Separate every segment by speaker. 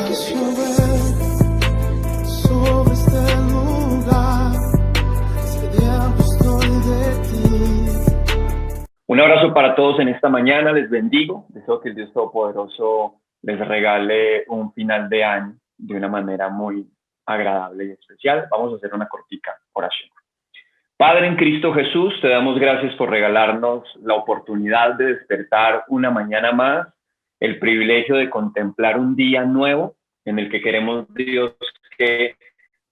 Speaker 1: que llover sobre este lugar, sediento estoy de ti.
Speaker 2: Un abrazo para todos en esta mañana, les bendigo, deseo que el Dios Todopoderoso les regale un final de año de una manera muy agradable y especial. Vamos a hacer una cortica oración. Padre, en Cristo Jesús, te damos gracias por regalarnos la oportunidad de despertar una mañana más, el privilegio de contemplar un día nuevo en el que queremos, Dios, que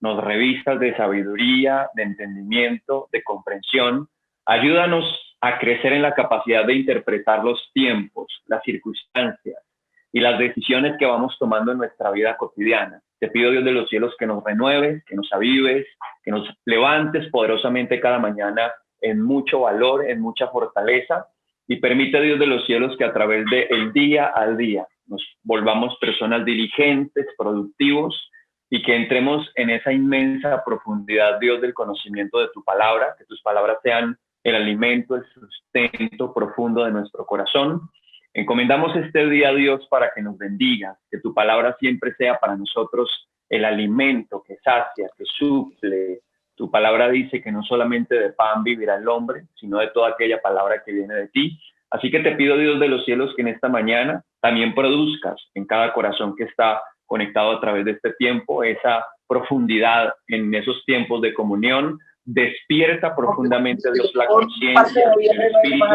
Speaker 2: nos revistas de sabiduría, de entendimiento, de comprensión. Ayúdanos a crecer en la capacidad de interpretar los tiempos, las circunstancias y las decisiones que vamos tomando en nuestra vida cotidiana. Te pido, Dios de los cielos, que nos renueves, que nos avives, que nos levantes poderosamente cada mañana en mucho valor, en mucha fortaleza, y permite, Dios de los cielos, que a través del día al día nos volvamos personas diligentes, productivos, y que entremos en esa inmensa profundidad, Dios, del conocimiento de tu palabra, que tus palabras sean el alimento, el sustento profundo de nuestro corazón. Encomendamos este día a Dios para que nos bendiga, que tu palabra siempre sea para nosotros el alimento que sacia, que suple. Tu palabra dice que no solamente de pan vivirá el hombre, sino de toda aquella palabra que viene de ti. Así que te pido, Dios de los cielos, que en esta mañana también produzcas en cada corazón que está conectado a través de este tiempo esa profundidad en esos tiempos de comunión. Despierta profundamente, Dios, la conciencia, el espíritu,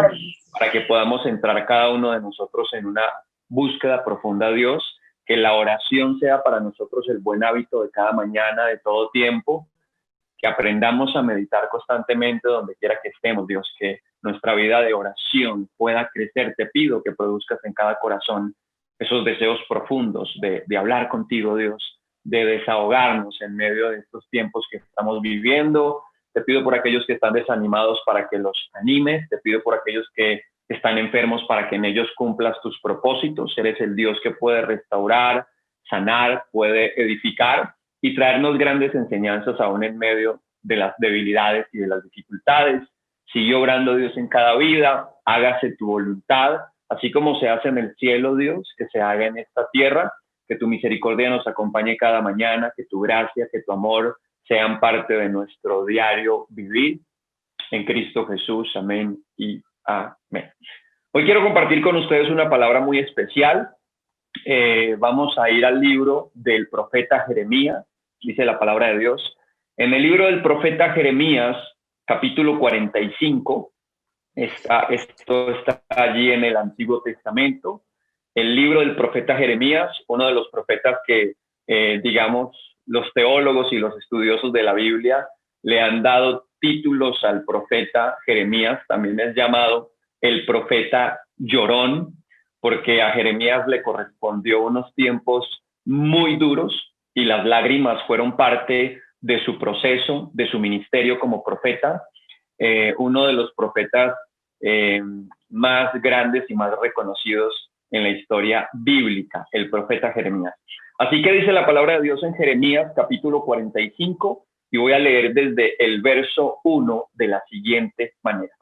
Speaker 2: para que podamos entrar cada uno de nosotros en una búsqueda profunda a Dios, que la oración sea para nosotros el buen hábito de cada mañana, de todo tiempo, que aprendamos a meditar constantemente donde quiera que estemos, Dios, que nuestra vida de oración pueda crecer. Te pido que produzcas en cada corazón esos deseos profundos de hablar contigo, Dios, de desahogarnos en medio de estos tiempos que estamos viviendo. Te pido por aquellos que están desanimados para que los animes. Te pido por aquellos que están enfermos para que en ellos cumplas tus propósitos. Eres el Dios que puede restaurar, sanar, puede edificar y traernos grandes enseñanzas aún en medio de las debilidades y de las dificultades. Sigue obrando, Dios, en cada vida. Hágase tu voluntad, así como se hace en el cielo, Dios, que se haga en esta tierra. Que tu misericordia nos acompañe cada mañana, que tu gracia, que tu amor sean parte de nuestro diario vivir. En Cristo Jesús, amén y amén. Hoy quiero compartir con ustedes una palabra muy especial. Vamos a ir al libro del profeta Jeremías, dice la palabra de Dios. En el libro del profeta Jeremías, capítulo 45, esto está allí en el Antiguo Testamento. El libro del profeta Jeremías, uno de los profetas que, digamos, los teólogos y los estudiosos de la Biblia le han dado títulos al profeta Jeremías. También es llamado el profeta llorón, porque a Jeremías le correspondió unos tiempos muy duros y las lágrimas fueron parte de su proceso, de su ministerio como profeta. Uno de los profetas más grandes y más reconocidos en la historia bíblica, el profeta Jeremías. Así que dice la palabra de Dios en Jeremías capítulo 45 y voy a leer desde el verso 1 de la siguiente manera.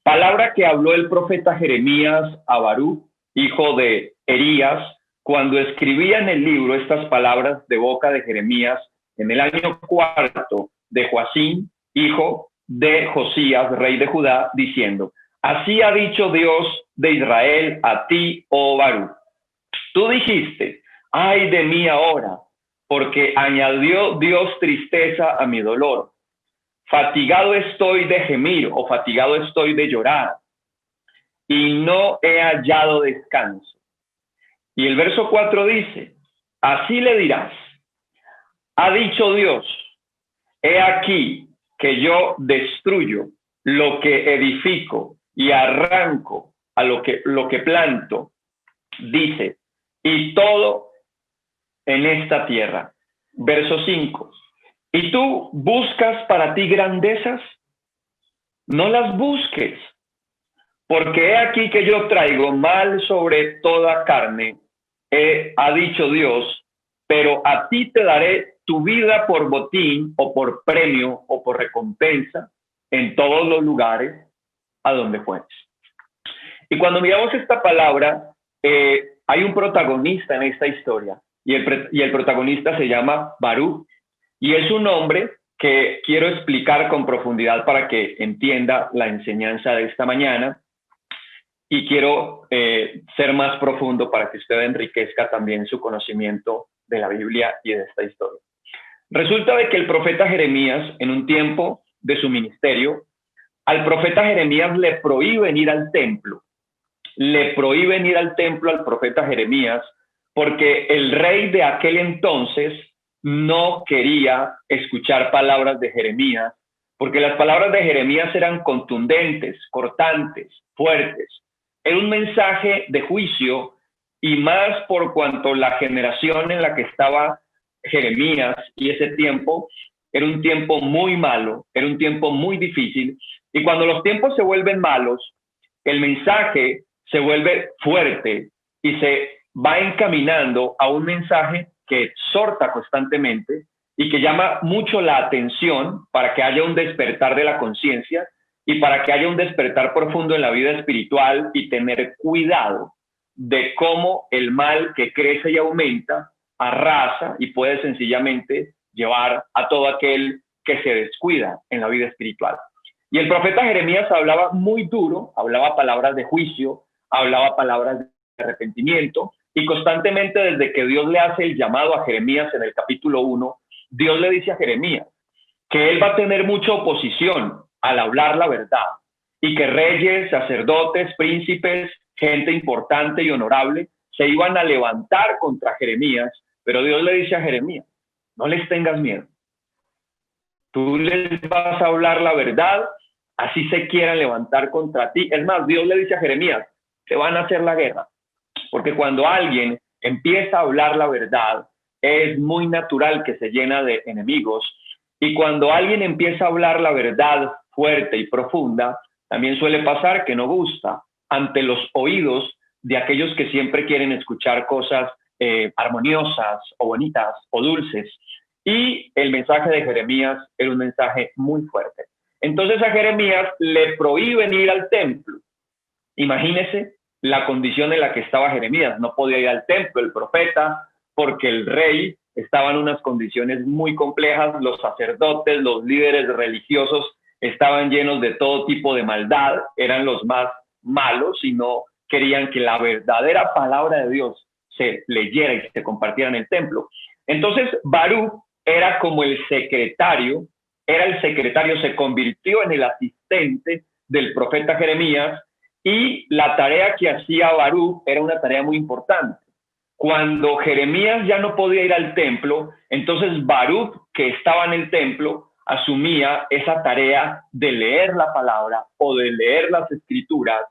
Speaker 2: Palabra que habló el profeta Jeremías a Baruch, hijo de Erías, cuando escribía en el libro estas palabras de boca de Jeremías en el año 4 de Joacim, hijo de Josías, rey de Judá, diciendo: así ha dicho Dios de Israel a ti, oh Baruch. Tú dijiste: ay de mí ahora, porque añadió Dios tristeza a mi dolor. Fatigado estoy de gemir, o fatigado estoy de llorar, y no he hallado descanso. Y el verso 4 dice: así le dirás: ha dicho Dios, he aquí que yo destruyo lo que edifico y arranco a lo que planto, dice, y todo en esta tierra. Verso 5. ¿Y tú buscas para ti grandezas? No las busques, porque he aquí que yo traigo mal sobre toda carne, ha dicho Dios, pero a ti te daré tu vida por botín o por premio o por recompensa en todos los lugares a donde fueres. Y cuando miramos esta palabra, hay un protagonista en esta historia y el protagonista se llama Baruch y es un hombre que quiero explicar con profundidad para que entienda la enseñanza de esta mañana y quiero ser más profundo para que usted enriquezca también su conocimiento de la Biblia y de esta historia. Resulta de que el profeta Jeremías, en un tiempo de su ministerio, al profeta Jeremías le prohíben ir al templo. Le prohíben ir al templo al profeta Jeremías porque el rey de aquel entonces no quería escuchar palabras de Jeremías, porque las palabras de Jeremías eran contundentes, cortantes, fuertes. Era un mensaje de juicio y más por cuanto la generación en la que estaba Jeremías y ese tiempo era un tiempo muy malo, era un tiempo muy difícil y cuando los tiempos se vuelven malos, el mensaje se vuelve fuerte y se va encaminando a un mensaje que exhorta constantemente y que llama mucho la atención para que haya un despertar de la conciencia y para que haya un despertar profundo en la vida espiritual y tener cuidado de cómo el mal que crece y aumenta arrasa y puede sencillamente llevar a todo aquel que se descuida en la vida espiritual. Y el profeta Jeremías hablaba muy duro, hablaba palabras de juicio, hablaba palabras de arrepentimiento y constantemente desde que Dios le hace el llamado a Jeremías en el capítulo 1, Dios le dice a Jeremías que él va a tener mucha oposición al hablar la verdad y que reyes, sacerdotes, príncipes, gente importante y honorable se iban a levantar contra Jeremías, pero Dios le dice a Jeremías, no les tengas miedo. Tú les vas a hablar la verdad, así se quieran levantar contra ti. Es más, Dios le dice a Jeremías, te van a hacer la guerra. Porque cuando alguien empieza a hablar la verdad, es muy natural que se llena de enemigos. Y cuando alguien empieza a hablar la verdad fuerte y profunda, también suele pasar que no gusta ante los oídos de aquellos que siempre quieren escuchar cosas armoniosas o bonitas o dulces. Y el mensaje de Jeremías era un mensaje muy fuerte. Entonces a Jeremías le prohíben ir al templo. Imagínese la condición en la que estaba Jeremías. No podía ir al templo el profeta porque el rey estaba en unas condiciones muy complejas. Los sacerdotes, los líderes religiosos estaban llenos de todo tipo de maldad. Eran los más malos y no querían que la verdadera palabra de Dios se leyera y se compartiera en el templo. Entonces Baruch era como el secretario, se convirtió en el asistente del profeta Jeremías y la tarea que hacía Baruch era una tarea muy importante. Cuando Jeremías ya no podía ir al templo, entonces Baruch, que estaba en el templo, asumía esa tarea de leer la palabra o de leer las escrituras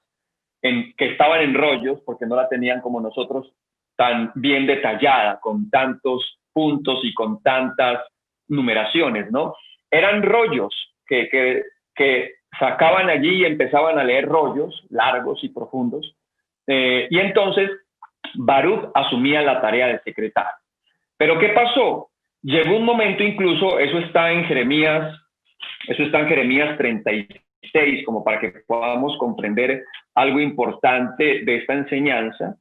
Speaker 2: que estaban en rollos, porque no la tenían como nosotros tan bien detallada, con tantos puntos y con tantas numeraciones, ¿no? Eran rollos que sacaban allí y empezaban a leer rollos largos y profundos. Y entonces Baruch asumía la tarea de secretario. Pero ¿qué pasó? Llegó un momento, incluso, eso está en Jeremías 36, como para que podamos comprender algo importante de esta enseñanza.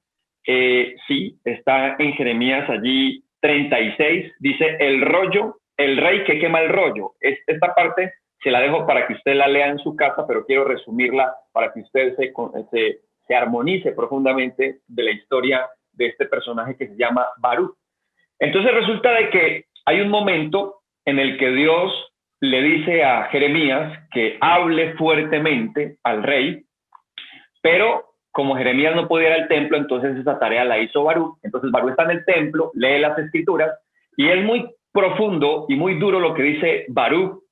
Speaker 2: Sí, está en Jeremías allí 36, dice el rey que quema el rollo. Esta parte se la dejo para que usted la lea en su casa, pero quiero resumirla para que usted se armonice profundamente de la historia de este personaje que se llama Baruch. Entonces resulta de que hay un momento en el que Dios le dice a Jeremías que hable fuertemente al rey, pero como Jeremías no podía ir al templo, entonces esa tarea la hizo Baruch. Entonces Baruch está en el templo, lee las escrituras y es muy profundo y muy duro lo que dice Baruch.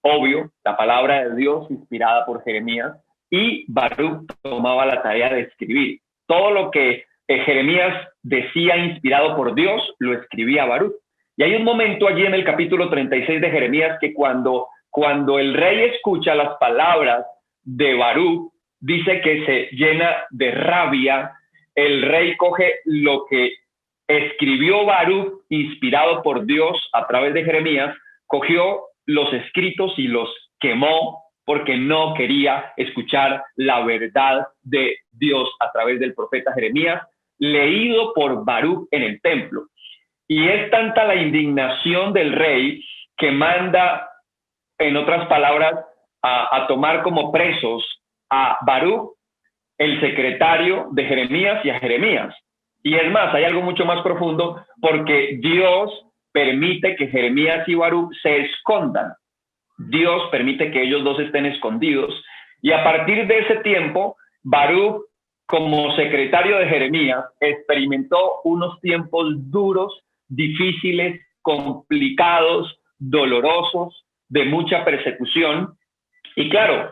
Speaker 2: Obvio, la palabra de Dios inspirada por Jeremías, y Baruch tomaba la tarea de escribir. Todo lo que Jeremías decía inspirado por Dios, lo escribía Baruch. Y hay un momento allí en el capítulo 36 de Jeremías que cuando el rey escucha las palabras de Baruch, dice que se llena de rabia. El rey coge lo que escribió Baruch, inspirado por Dios a través de Jeremías, cogió los escritos y los quemó porque no quería escuchar la verdad de Dios a través del profeta Jeremías. leído por Baruch en el templo. Y es tanta la indignación del rey que manda, en otras palabras, a tomar como presos a Baruch, el secretario de Jeremías, y a Jeremías. Y es más, hay algo mucho más profundo, porque Dios permite que Jeremías y Baruch se escondan. Dios permite que ellos dos estén escondidos. Y a partir de ese tiempo, Baruch, como secretario de Jeremías, experimentó unos tiempos duros, difíciles, complicados, dolorosos, de mucha persecución. Y claro,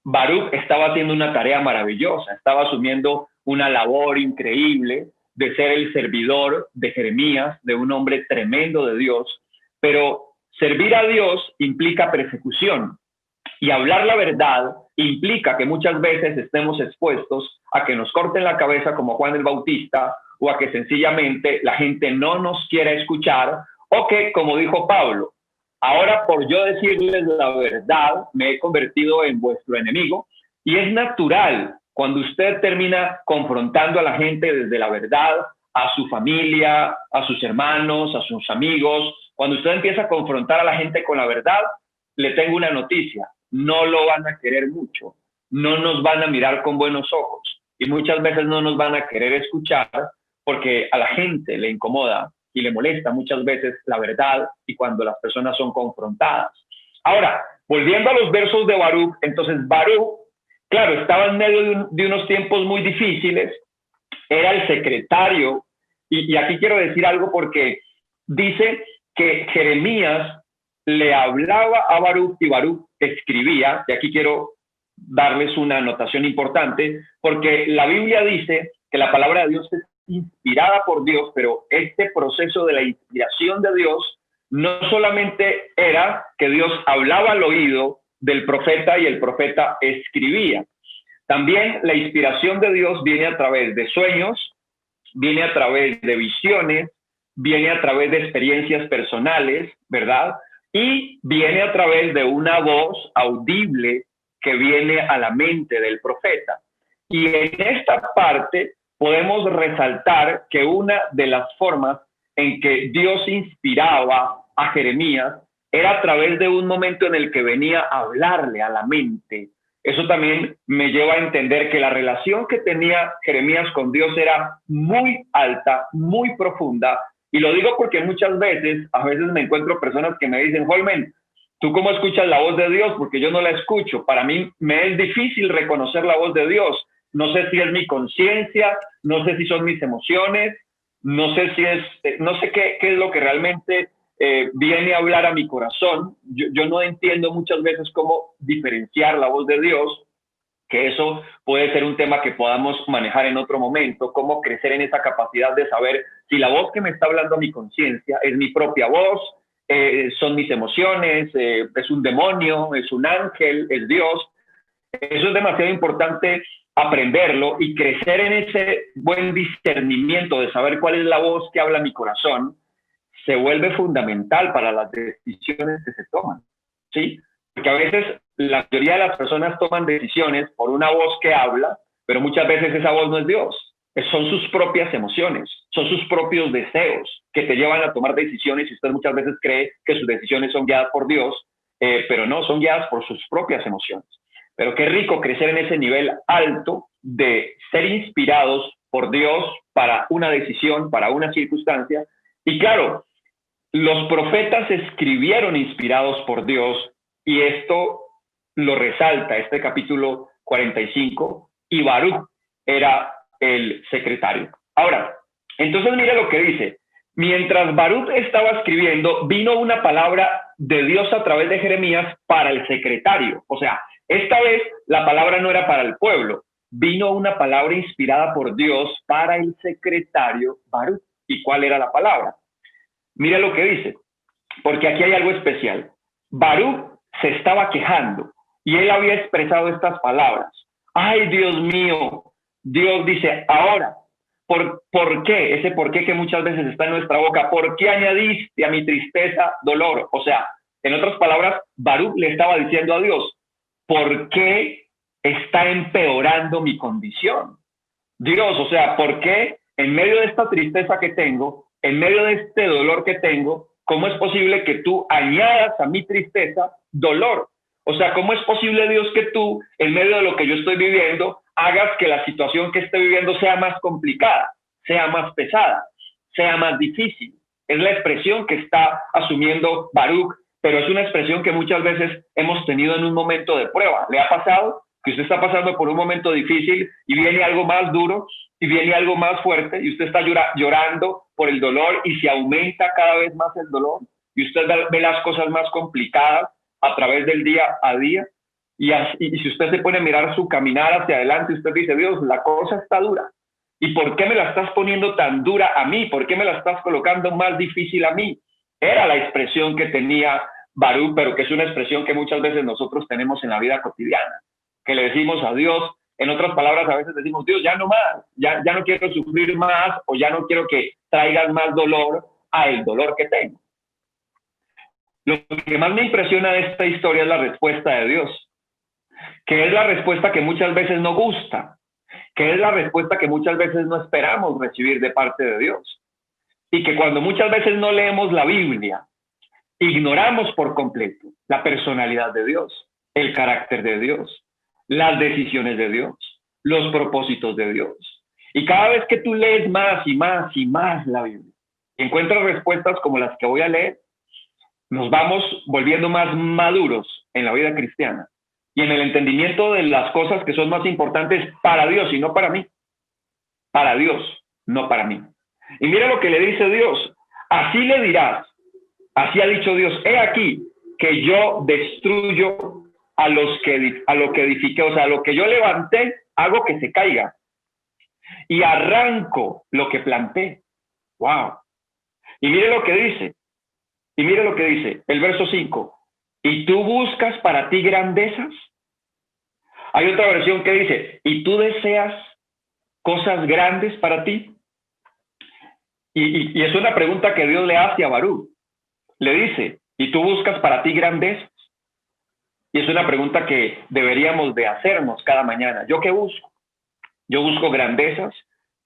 Speaker 2: Baruch estaba haciendo una tarea maravillosa, estaba asumiendo una labor increíble de ser el servidor de Jeremías, de un hombre tremendo de Dios, pero servir a Dios implica persecución, y hablar la verdad implica que muchas veces estemos expuestos a que nos corten la cabeza como Juan el Bautista, o a que sencillamente la gente no nos quiera escuchar, o que, como dijo Pablo, ahora por yo decirles la verdad me he convertido en vuestro enemigo. Y es natural cuando usted termina confrontando a la gente desde la verdad, a su familia, a sus hermanos, a sus amigos. Cuando usted empieza a confrontar a la gente con la verdad, le tengo una noticia: no lo van a querer mucho, no nos van a mirar con buenos ojos, y muchas veces no nos van a querer escuchar, porque a la gente le incomoda y le molesta muchas veces la verdad y cuando las personas son confrontadas. Ahora, volviendo a los versos de Baruch, entonces Baruch, claro, estaba en medio de unos tiempos muy difíciles, era el secretario, y aquí quiero decir algo porque dice que Jeremías le hablaba a Baruch y Baruch escribía, y aquí quiero darles una anotación importante, porque la Biblia dice que la palabra de Dios es inspirada por Dios, pero este proceso de la inspiración de Dios no solamente era que Dios hablaba al oído del profeta y el profeta escribía. También la inspiración de Dios viene a través de sueños, viene a través de visiones, viene a través de experiencias personales, ¿verdad? Y viene a través de una voz audible que viene a la mente del profeta. Y en esta parte podemos resaltar que una de las formas en que Dios inspiraba a Jeremías era a través de un momento en el que venía a hablarle a la mente. Eso también me lleva a entender que la relación que tenía Jeremías con Dios era muy alta, muy profunda. Y lo digo porque muchas veces, a veces me encuentro personas que me dicen: Holman, ¿tú cómo escuchas la voz de Dios? Porque yo no la escucho. Para mí me es difícil reconocer la voz de Dios. No sé si es mi conciencia, no sé si son mis emociones, no sé si es, no sé qué es lo que realmente viene a hablar a mi corazón. Yo no entiendo muchas veces cómo diferenciar la voz de Dios, que eso puede ser un tema que podamos manejar en otro momento, cómo crecer en esa capacidad de saber si la voz que me está hablando a mi conciencia es mi propia voz, son mis emociones, es un demonio, es un ángel, es Dios. Eso es demasiado importante aprenderlo y crecer en ese buen discernimiento de saber cuál es la voz que habla mi corazón. Se vuelve fundamental para las decisiones que se toman, ¿sí? Porque a veces la mayoría de las personas toman decisiones por una voz que habla, pero muchas veces esa voz no es Dios. Son sus propias emociones, son sus propios deseos que te llevan a tomar decisiones, y usted muchas veces cree que sus decisiones son guiadas por Dios, pero no, son guiadas por sus propias emociones. Pero qué rico crecer en ese nivel alto de ser inspirados por Dios para una decisión, para una circunstancia. Y claro, los profetas escribieron inspirados por Dios, y esto lo resalta este capítulo 45, y Baruch era el secretario. Ahora, entonces mira lo que dice: mientras Baruch estaba escribiendo, vino una palabra de Dios a través de Jeremías para el secretario. O sea, esta vez la palabra no era para el pueblo, vino una palabra inspirada por Dios para el secretario Baruch. ¿Y cuál era la palabra? Mira lo que dice, porque aquí hay algo especial. Baruch se estaba quejando y él había expresado estas palabras: ay, Dios mío. Dios dice: ahora, ¿por qué? Ese por qué que muchas veces está en nuestra boca. ¿Por qué añadiste a mi tristeza dolor? O sea, en otras palabras, Baruch le estaba diciendo a Dios: ¿por qué está empeorando mi condición? Dios, o sea, ¿por qué en medio de esta tristeza que tengo, en medio de este dolor que tengo, ¿cómo es posible que tú añadas a mi tristeza dolor? O sea, ¿cómo es posible, Dios, que tú, en medio de lo que yo estoy viviendo, hagas que la situación que estoy viviendo sea más complicada, sea más pesada, sea más difícil? Es la expresión que está asumiendo Baruch, pero es una expresión que muchas veces hemos tenido en un momento de prueba. ¿Le ha pasado que usted está pasando por un momento difícil y viene algo más duro y viene algo más fuerte y usted está llorando por el dolor y se aumenta cada vez más el dolor y usted ve las cosas más complicadas a través del día a día? Y si usted se pone a mirar su caminar hacia adelante, usted dice, Dios, la cosa está dura. ¿Y por qué me la estás poniendo tan dura a mí? ¿Por qué me la estás colocando más difícil a mí? Era la expresión que tenía Baruch, pero que es una expresión que muchas veces nosotros tenemos en la vida cotidiana, que le decimos a Dios, en otras palabras, a veces decimos, Dios, ya no más, ya no quiero sufrir más, o ya no quiero que traigas más dolor a el dolor que tengo. Lo que más me impresiona de esta historia es la respuesta de Dios, que es la respuesta que muchas veces no gusta, que es la respuesta que muchas veces no esperamos recibir de parte de Dios. Y que cuando muchas veces no leemos la Biblia, ignoramos por completo la personalidad de Dios, el carácter de Dios, las decisiones de Dios, los propósitos de Dios. Y cada vez que tú lees más y más y más la Biblia, y encuentras respuestas como las que voy a leer, nos vamos volviendo más maduros en la vida cristiana y en el entendimiento de las cosas que son más importantes para Dios y no para mí. Para Dios, no para mí. Y mira lo que le dice Dios. Así le dirás, así ha dicho Dios, he aquí que yo destruyo a lo que edifiqué, o sea, a lo que yo levanté, hago que se caiga. Y arranco lo que planté. Wow. Y mire lo que dice. Y mire lo que dice el verso 5. ¿Y tú buscas para ti grandezas? Hay otra versión que dice, ¿y tú deseas cosas grandes para ti? Y es una pregunta que Dios le hace a Baruch. Le dice, ¿y tú buscas para ti grandezas? Y es una pregunta que deberíamos de hacernos cada mañana. ¿Yo qué busco? Yo busco grandezas,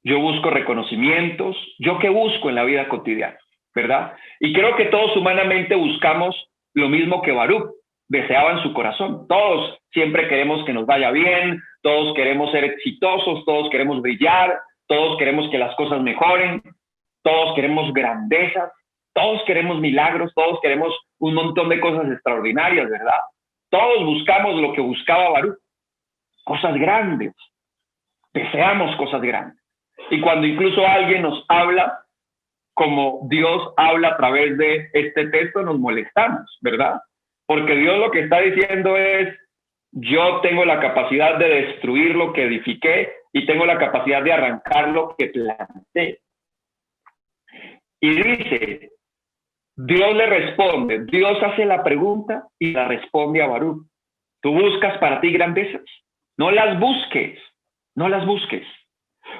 Speaker 2: yo busco reconocimientos, ¿yo qué busco en la vida cotidiana? ¿Verdad? Y creo que todos humanamente buscamos lo mismo que Baruch deseaba en su corazón. Todos siempre queremos que nos vaya bien, todos queremos ser exitosos, todos queremos brillar, todos queremos que las cosas mejoren, todos queremos grandezas, todos queremos milagros, todos queremos un montón de cosas extraordinarias, ¿verdad? Todos buscamos lo que buscaba Baruch, cosas grandes, deseamos cosas grandes. Y cuando incluso alguien nos habla como Dios habla a través de este texto, nos molestamos, ¿verdad? Porque Dios lo que está diciendo es, yo tengo la capacidad de destruir lo que edifiqué y tengo la capacidad de arrancar lo que planté. Y dice, Dios le responde, Dios hace la pregunta y la responde a Baruch. ¿Tú buscas para ti grandezas? No las busques, no las busques.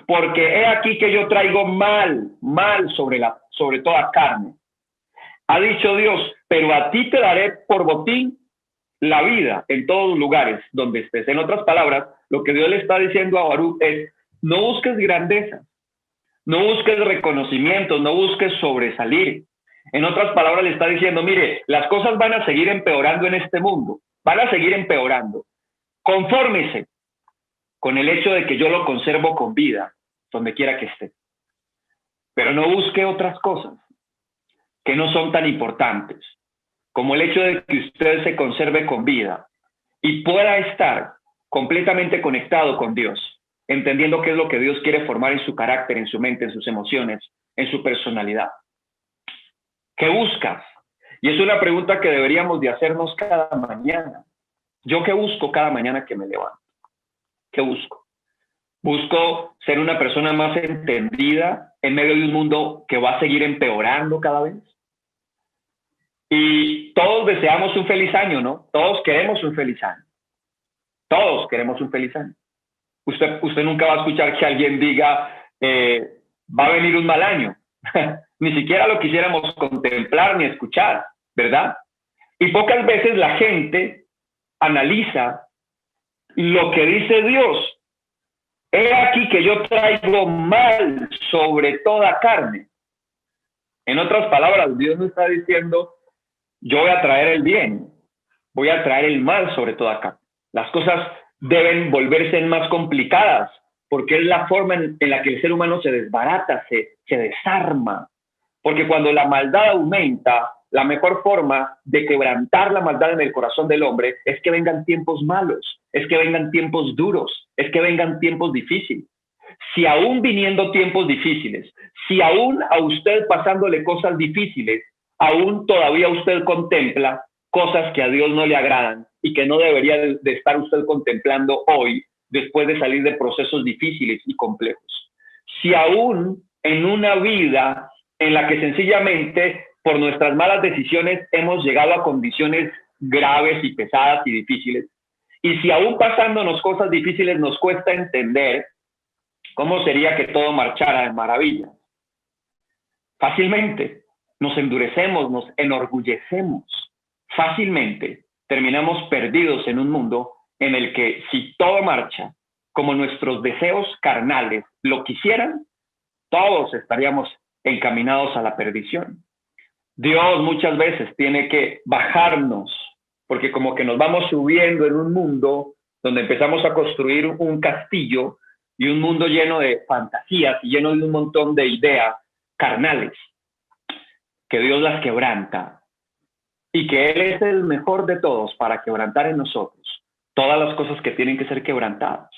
Speaker 2: Porque he aquí que yo traigo mal sobre toda carne. Ha dicho Dios, pero a ti te daré por botín la vida en todos los lugares donde estés. En otras palabras, lo que Dios le está diciendo a Baruch es, no busques grandeza, no busques reconocimiento, no busques sobresalir. En otras palabras, le está diciendo, mire, las cosas van a seguir empeorando en este mundo, van a seguir empeorando. Confórmese con el hecho de que yo lo conservo con vida, donde quiera que esté. Pero no busque otras cosas que no son tan importantes, como el hecho de que usted se conserve con vida y pueda estar completamente conectado con Dios, entendiendo qué es lo que Dios quiere formar en su carácter, en su mente, en sus emociones, en su personalidad. ¿Qué buscas? Y es una pregunta que deberíamos de hacernos cada mañana. ¿Yo qué busco cada mañana que me levanto? ¿Qué busco? Busco ser una persona más entendida en medio de un mundo que va a seguir empeorando cada vez. Y todos deseamos un feliz año, ¿no? Todos queremos un feliz año. Todos queremos un feliz año. Usted nunca va a escuchar que alguien diga, va a venir un mal año. Ni siquiera lo quisiéramos contemplar ni escuchar, ¿verdad? Y pocas veces la gente analiza lo que dice Dios he aquí que yo traigo mal sobre toda carne. En otras palabras, Dios no está diciendo, yo voy a traer el bien, voy a traer el mal sobre toda carne. Las cosas deben volverse más complicadas, porque es la forma en la que el ser humano se desbarata, se desarma. Porque cuando la maldad aumenta, la mejor forma de quebrantar la maldad en el corazón del hombre es que vengan tiempos malos, es que vengan tiempos duros, es que vengan tiempos difíciles. Si aún viniendo tiempos difíciles, si aún a usted pasándole cosas difíciles, aún todavía usted contempla cosas que a Dios no le agradan y que no debería de estar usted contemplando hoy, después de salir de procesos difíciles y complejos. Si aún en una vida en la que sencillamente por nuestras malas decisiones hemos llegado a condiciones graves y pesadas y difíciles, y si aún pasándonos cosas difíciles nos cuesta entender cómo sería que todo marchara de maravilla, fácilmente nos endurecemos, nos enorgullecemos, fácilmente terminamos perdidos en un mundo en el que si todo marcha como nuestros deseos carnales lo quisieran, todos estaríamos encaminados a la perdición. Dios muchas veces tiene que bajarnos, porque como que nos vamos subiendo en un mundo donde empezamos a construir un castillo y un mundo lleno de fantasías y lleno de un montón de ideas carnales, que Dios las quebranta y que Él es el mejor de todos para quebrantar en nosotros todas las cosas que tienen que ser quebrantadas.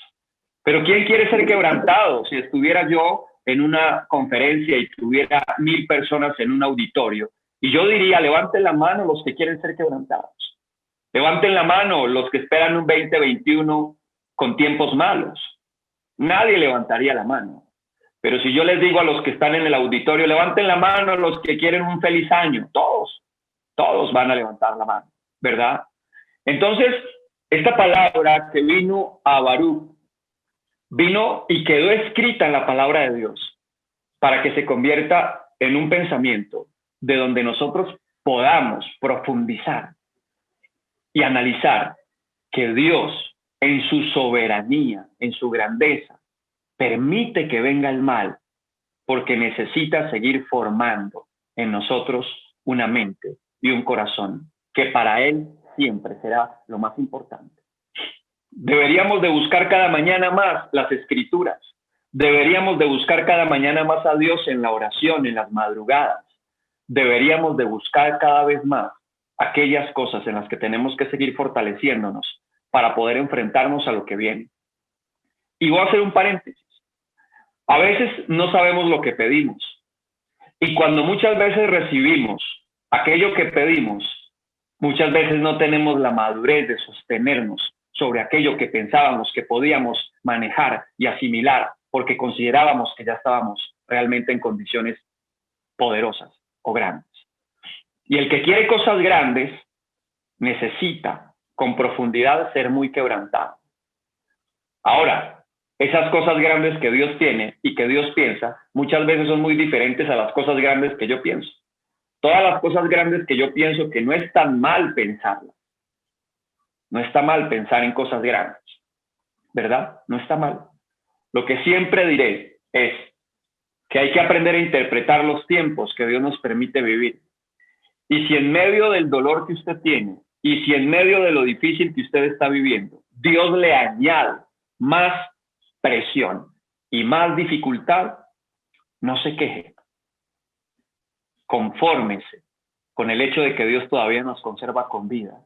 Speaker 2: Pero ¿quién quiere ser quebrantado? Si estuviera yo en una conferencia y tuviera 1000 personas en un auditorio, y yo diría, levanten la mano los que quieren ser quebrantados. Levanten la mano los que esperan un 2021 con tiempos malos. Nadie levantaría la mano. Pero si yo les digo a los que están en el auditorio, levanten la mano los que quieren un feliz año, todos van a levantar la mano, ¿verdad? Entonces, esta palabra que vino a Baruch, vino y quedó escrita en la palabra de Dios para que se convierta en un pensamiento de donde nosotros podamos profundizar y analizar que Dios en su soberanía, en su grandeza, permite que venga el mal porque necesita seguir formando en nosotros una mente y un corazón que para Él siempre será lo más importante. Deberíamos de buscar cada mañana más las escrituras. Deberíamos de buscar cada mañana más a Dios en la oración, en las madrugadas. Deberíamos de buscar cada vez más aquellas cosas en las que tenemos que seguir fortaleciéndonos para poder enfrentarnos a lo que viene. Y voy a hacer un paréntesis. A veces no sabemos lo que pedimos. Y cuando muchas veces recibimos aquello que pedimos, muchas veces no tenemos la madurez de sostenernos sobre aquello que pensábamos que podíamos manejar y asimilar porque considerábamos que ya estábamos realmente en condiciones poderosas o grandes. Y el que quiere cosas grandes necesita con profundidad ser muy quebrantado. Ahora, esas cosas grandes que Dios tiene y que Dios piensa, muchas veces son muy diferentes a las cosas grandes que yo pienso. Todas las cosas grandes que yo pienso que no es tan mal pensarlas. No está mal pensar en cosas grandes, ¿verdad? No está mal. Lo que siempre diré es que hay que aprender a interpretar los tiempos que Dios nos permite vivir. Y si en medio del dolor que usted tiene, y si en medio de lo difícil que usted está viviendo, Dios le añade más presión y más dificultad, no se queje. Confórmese con el hecho de que Dios todavía nos conserva con vida.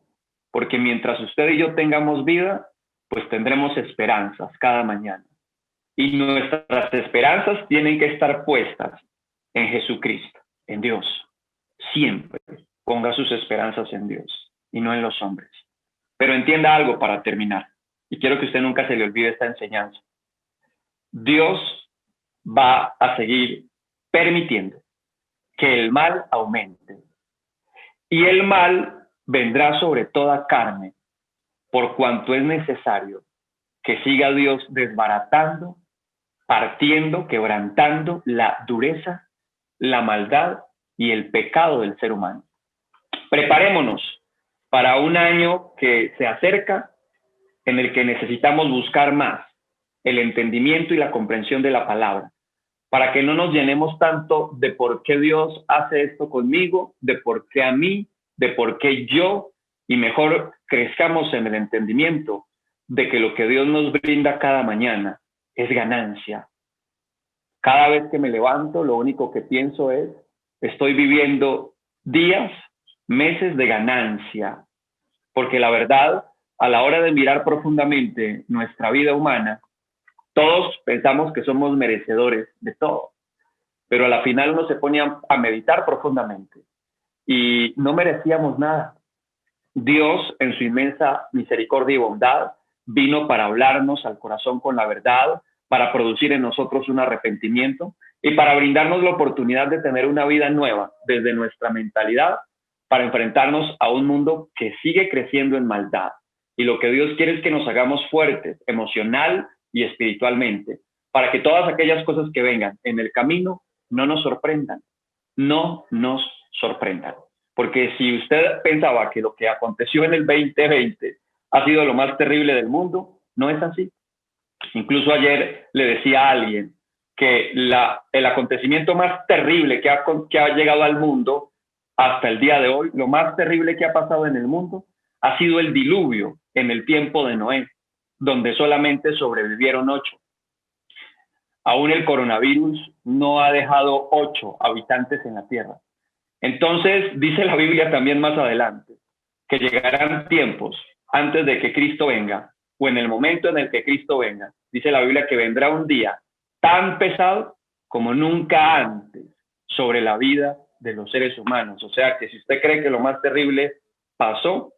Speaker 2: Porque mientras usted y yo tengamos vida, pues tendremos esperanzas cada mañana. Y nuestras esperanzas tienen que estar puestas en Jesucristo, en Dios. Siempre ponga sus esperanzas en Dios y no en los hombres. Pero entienda algo para terminar. Y quiero que usted nunca se le olvide esta enseñanza. Dios va a seguir permitiendo que el mal aumente. Y el mal vendrá sobre toda carne, por cuanto es necesario que siga Dios desbaratando, partiendo, quebrantando la dureza, la maldad y el pecado del ser humano. Preparémonos para un año que se acerca, en el que necesitamos buscar más el entendimiento y la comprensión de la palabra, para que no nos llenemos tanto de por qué Dios hace esto conmigo, de por qué a mí, de por qué yo, y mejor crezcamos en el entendimiento de que lo que Dios nos brinda cada mañana es ganancia. Cada vez que me levanto, lo único que pienso es, estoy viviendo días, meses de ganancia, porque la verdad, a la hora de mirar profundamente nuestra vida humana, todos pensamos que somos merecedores de todo, pero a la final uno se pone a meditar profundamente y no merecíamos nada. Dios, en su inmensa misericordia y bondad, vino para hablarnos al corazón con la verdad, para producir en nosotros un arrepentimiento y para brindarnos la oportunidad de tener una vida nueva desde nuestra mentalidad, para enfrentarnos a un mundo que sigue creciendo en maldad. Y lo que Dios quiere es que nos hagamos fuertes, emocional y espiritualmente, para que todas aquellas cosas que vengan en el camino no nos sorprendan, no nos sorprendan. Porque si usted pensaba que lo que aconteció en el 2020 ha sido lo más terrible del mundo, no es así. Incluso ayer le decía a alguien que el acontecimiento más terrible que ha llegado al mundo hasta el día de hoy, lo más terrible que ha pasado en el mundo, ha sido el diluvio en el tiempo de Noé, donde solamente sobrevivieron 8. Aún el coronavirus no ha dejado 8 habitantes en la tierra. Entonces, dice la Biblia también más adelante, que llegarán tiempos antes de que Cristo venga, o en el momento en el que Cristo venga. Dice la Biblia que vendrá un día tan pesado como nunca antes sobre la vida de los seres humanos. O sea que si usted cree que lo más terrible pasó,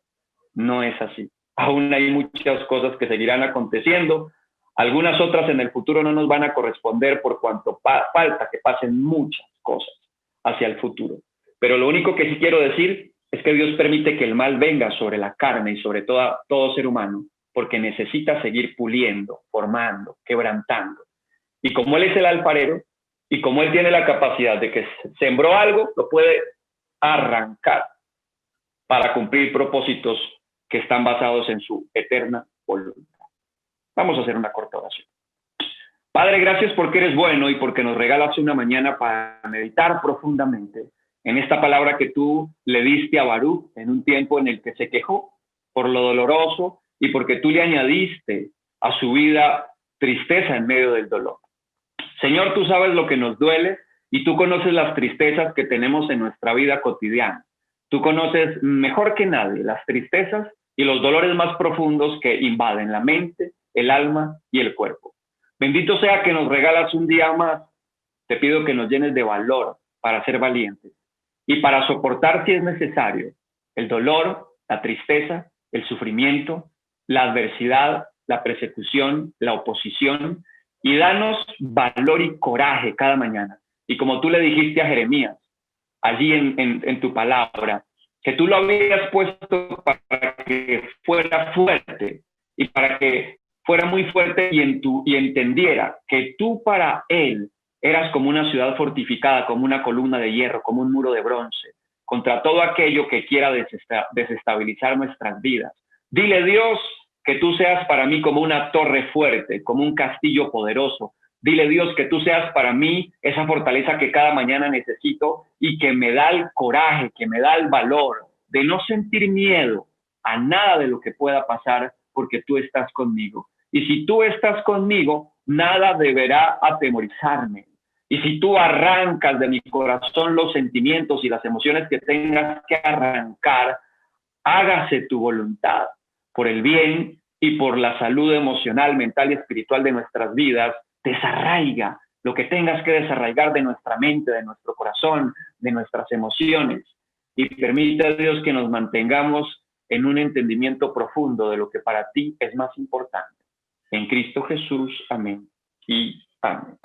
Speaker 2: no es así. Aún hay muchas cosas que seguirán aconteciendo. Algunas otras en el futuro no nos van a corresponder por cuanto falta que pasen muchas cosas hacia el futuro. Pero lo único que sí quiero decir es que Dios permite que el mal venga sobre la carne y sobre todo ser humano, porque necesita seguir puliendo, formando, quebrantando. Y como Él es el alfarero, y como Él tiene la capacidad de que sembró algo, lo puede arrancar para cumplir propósitos que están basados en su eterna voluntad. Vamos a hacer una corta oración. Padre, gracias porque eres bueno y porque nos regalas una mañana para meditar profundamente en esta palabra que tú le diste a Baruch en un tiempo en el que se quejó por lo doloroso y porque tú le añadiste a su vida tristeza en medio del dolor. Señor, tú sabes lo que nos duele y tú conoces las tristezas que tenemos en nuestra vida cotidiana. Tú conoces mejor que nadie las tristezas y los dolores más profundos que invaden la mente, el alma y el cuerpo. Bendito sea que nos regalas un día más. Te pido que nos llenes de valor para ser valientes y para soportar, si es necesario, el dolor, la tristeza, el sufrimiento, la adversidad, la persecución, la oposición, y danos valor y coraje cada mañana. Y como tú le dijiste a Jeremías, allí en tu palabra, que tú lo habías puesto para que fuera fuerte y para que fuera muy fuerte y entendiera que tú para él eras como una ciudad fortificada, como una columna de hierro, como un muro de bronce, contra todo aquello que quiera desestabilizar nuestras vidas. Dile, Dios, que tú seas para mí como una torre fuerte, como un castillo poderoso. Dile, Dios, que tú seas para mí esa fortaleza que cada mañana necesito y que me da el coraje, que me da el valor de no sentir miedo a nada de lo que pueda pasar porque tú estás conmigo. Y si tú estás conmigo, nada deberá atemorizarme. Y si tú arrancas de mi corazón los sentimientos y las emociones que tengas que arrancar, hágase tu voluntad por el bien y por la salud emocional, mental y espiritual de nuestras vidas. Desarraiga lo que tengas que desarraigar de nuestra mente, de nuestro corazón, de nuestras emociones. Y permite a Dios que nos mantengamos en un entendimiento profundo de lo que para ti es más importante. En Cristo Jesús, amén y amén.